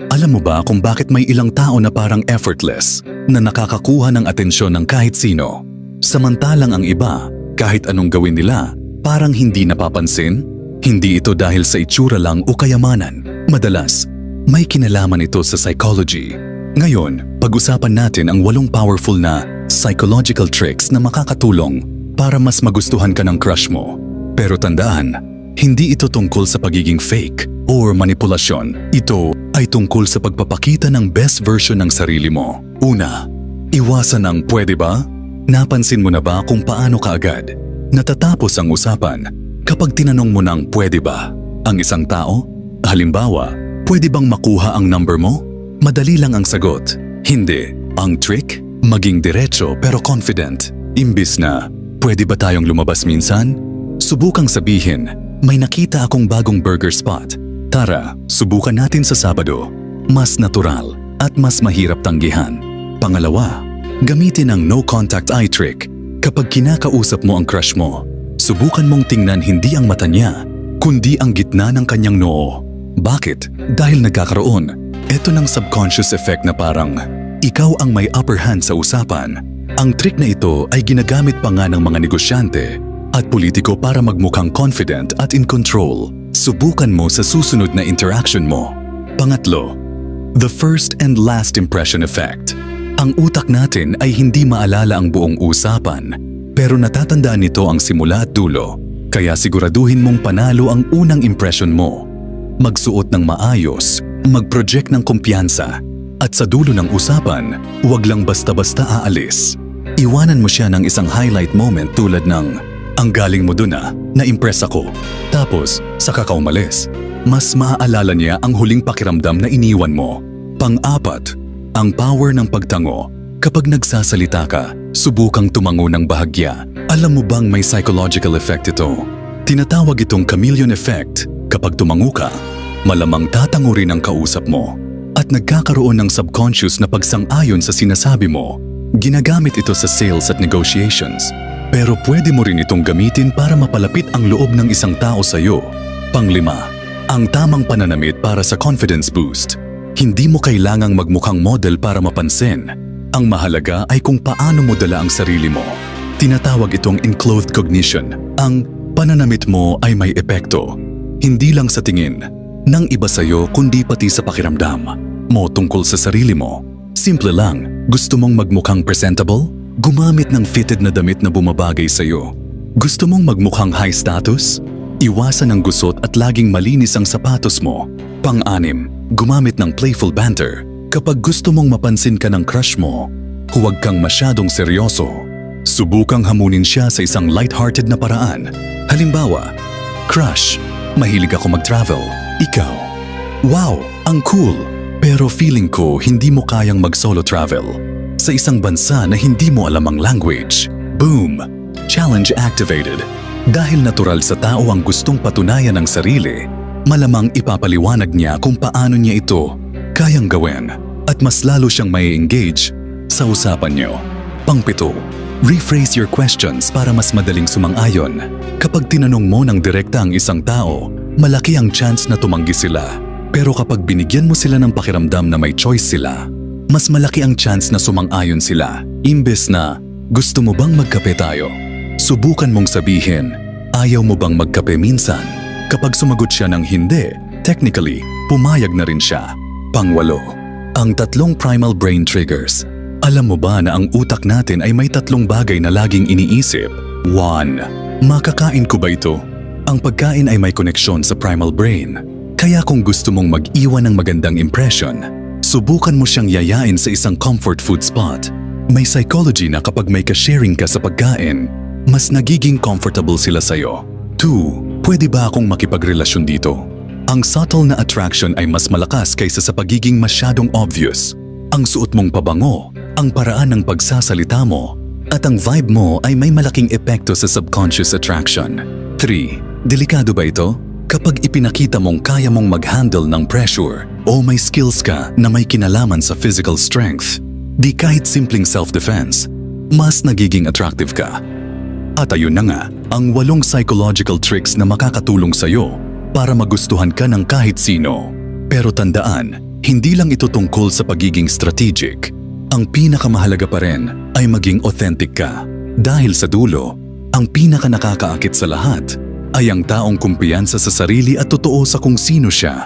Alam mo ba kung bakit may ilang tao na parang effortless na nakakakuha ng atensyon ng kahit sino? Samantalang ang iba, kahit anong gawin nila, parang hindi napapansin? Hindi ito dahil sa itsura lang o kayamanan. Madalas, may kinalaman ito sa psychology. Ngayon, pag-usapan natin ang 8 powerful na psychological tricks na makakatulong para mas magustuhan ka ng crush mo. Pero tandaan, hindi ito tungkol sa pagiging fake or manipulasyon. Ito ay tungkol sa pagpapakita ng best version ng sarili mo. Una, iwasan ang pwede ba? Napansin mo na ba kung paano kaagad natatapos ang usapan kapag tinanong mo ng pwede ba ang isang tao? Halimbawa, pwede bang makuha ang number mo? Madali lang ang sagot. Hindi. Ang trick? Maging diretso pero confident. Imbis na, pwede ba tayong lumabas minsan? Subukang sabihin, may nakita akong bagong burger spot. Tara, subukan natin sa Sabado. Mas natural at mas mahirap tanggihan. Pangalawa, gamitin ang no contact eye trick. Kapag kinakausap mo ang crush mo, subukan mong tingnan hindi ang mata niya, kundi ang gitna ng kanyang noo. Bakit? Dahil nagkakaroon ito ng subconscious effect na parang ikaw ang may upper hand sa usapan. Ang trick na ito ay ginagamit pa nga ng mga negosyante at politiko para magmukhang confident at in control. Subukan mo sa susunod na interaction mo. Pangatlo, the first and last impression effect. Ang utak natin ay hindi maalala ang buong usapan, pero natatandaan nito ang simula at dulo. Kaya siguraduhin mong panalo ang unang impression mo. Magsuot ng maayos, mag-project ng kumpiyansa, at sa dulo ng usapan, huwag lang basta-basta aalis. Iwanan mo siya ng isang highlight moment tulad ng, ang galing mo dun na-impress ako. Tapos, saka ka umalis. Mas maaalala niya ang huling pakiramdam na iniwan mo. Pang-apat, ang power ng pagtango. Kapag nagsasalita ka, subukang tumango ng bahagya. Alam mo bang may psychological effect ito? Tinatawag itong chameleon effect. Kapag tumango ka, malamang tatango rin ang kausap mo. At nagkakaroon ng subconscious na pagsang-ayon sa sinasabi mo. Ginagamit ito sa sales at negotiations. Pero pwede mo rin itong gamitin para mapalapit ang loob ng isang tao sa iyo. Panglima, ang tamang pananamit para sa confidence boost. Hindi mo kailangang magmukhang model para mapansin. Ang mahalaga ay kung paano mo dala ang sarili mo. Tinatawag itong enclothed cognition. Ang pananamit mo ay may epekto. Hindi lang sa tingin ng iba sa iyo kundi pati sa pakiramdam mo tungkol sa sarili mo. Simple lang, gusto mong magmukhang presentable? Gumamit ng fitted na damit na bumabagay sa iyo. Gusto mong magmukhang high status? Iwasan ang gusot at laging malinis ang sapatos mo. Pang-anim, gumamit ng playful banter. Kapag gusto mong mapansin ka ng crush mo, huwag kang masyadong seryoso. Subukang hamunin siya sa isang lighthearted na paraan. Halimbawa, crush, mahilig ako mag-travel. Ikaw, wow, ang cool! Pero feeling ko hindi mo kayang mag-solo travel. Sa isang bansa na hindi mo alam ang language. Boom! Challenge activated. Dahil natural sa tao ang gustong patunayan ng sarili, malamang ipapaliwanag niya kung paano niya ito kayang gawin at mas lalo siyang mai-engage sa usapan niyo. Pang-7, rephrase your questions para mas madaling sumang-ayon. Kapag tinanong mo ng direkta ang isang tao, malaki ang chance na tumanggi sila. Pero kapag binigyan mo sila ng pakiramdam na may choice sila, mas malaki ang chance na sumang-ayon sila. Imbes na, gusto mo bang magkape tayo? Subukan mong sabihin, ayaw mo bang magkape minsan? Kapag sumagot siya ng hindi, technically, pumayag na rin siya. Pang-8, ang 3 primal brain triggers. Alam mo ba na ang utak natin ay may 3 bagay na laging iniisip? 1. Makakain ko ba ito? Ang pagkain ay may koneksyon sa primal brain. Kaya kung gusto mong mag-iwan ng magandang impression, subukan mo siyang yayain sa isang comfort food spot. May psychology na kapag may ka-sharing ka sa pagkain, mas nagiging comfortable sila sa'yo. 2. Pwede ba akong makipagrelasyon dito? Ang subtle na attraction ay mas malakas kaysa sa pagiging masyadong obvious. Ang suot mong pabango, ang paraan ng pagsasalita mo, at ang vibe mo ay may malaking epekto sa subconscious attraction. 3. Delikado ba ito? Kapag ipinakita mong kaya mong mag-handle ng pressure o may skills ka na may kinalaman sa physical strength, di kahit simpleng self-defense, mas nagiging attractive ka. At ayun na nga, ang 8 psychological tricks na makakatulong sa'yo para magustuhan ka ng kahit sino. Pero tandaan, Hindi lang ito tungkol sa pagiging strategic. Ang pinakamahalaga pa rin ay maging authentic ka. Dahil sa dulo, ang pinaka nakakaakit sa lahat ay ang taong kumpiyansa sa sarili at totoo sa kung sino siya.